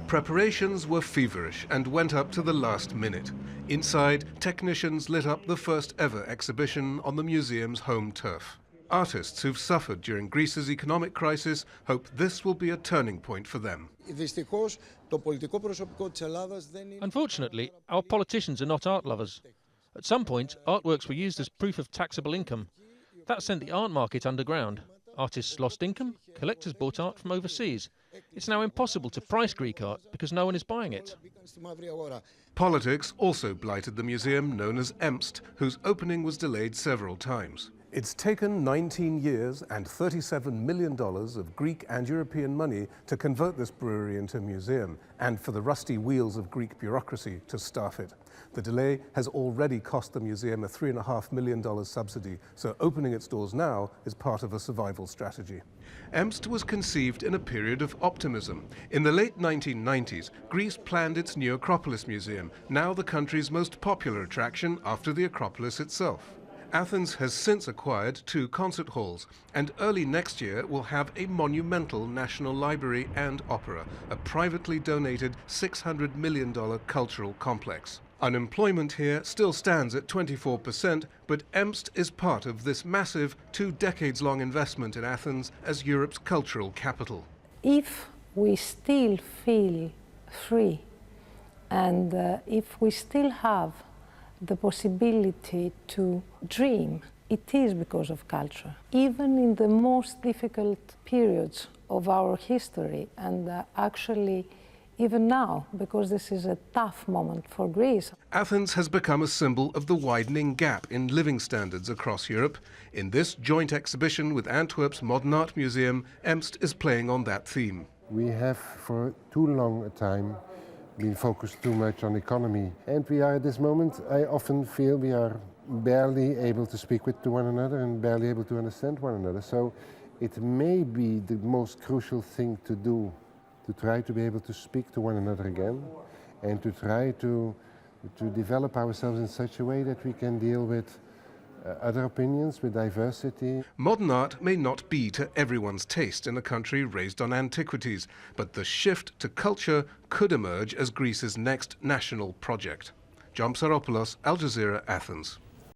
Preparations were feverish and went up to the last minute. Inside, technicians lit up the first ever exhibition on the museum's home turf. Artists who've suffered during Greece's economic crisis hope this will be a turning point for them. Unfortunately, our politicians are not art lovers. At some point, artworks were used as proof of taxable income. That sent the art market underground. Artists lost income, collectors bought art from overseas. It's now impossible to price Greek art because no one is buying it. Politics also blighted the museum known as EMST, whose opening was delayed several times. It's taken 19 years and $37 million of Greek and European money to convert this brewery into a museum, and for the rusty wheels of Greek bureaucracy to staff it. The delay has already cost the museum a $3.5 million subsidy, so opening its doors now is part of a survival strategy. EMST was conceived in a period of optimism. In the late 1990s, Greece planned its new Acropolis Museum, now the country's most popular attraction after the Acropolis itself. Athens has since acquired 2 concert halls, and early next year will have a monumental National Library and Opera, a privately donated $600 million cultural complex. Unemployment here still stands at 24%, but EMST is part of this massive 2-decades-long investment in Athens as Europe's cultural capital. If we still feel free and if we still have the possibility to dream, it is because of culture. Even in the most difficult periods of our history, and actually even now, because this is a tough moment for Greece. Athens has become a symbol of the widening gap in living standards across Europe. In this joint exhibition with Antwerp's Modern Art Museum, EMST is playing on that theme. We have for too long a time been focused too much on economy, and we are at this moment, I often feel we are barely able to speak to one another and barely able to understand one another. So it may be the most crucial thing to do, to try to be able to speak to one another again, and to try to develop ourselves in such a way that we can deal with other opinions, with diversity. Modern art may not be to everyone's taste in a country raised on antiquities, but the shift to culture could emerge as Greece's next national project. Psaropoulos, Al Jazeera, Athens.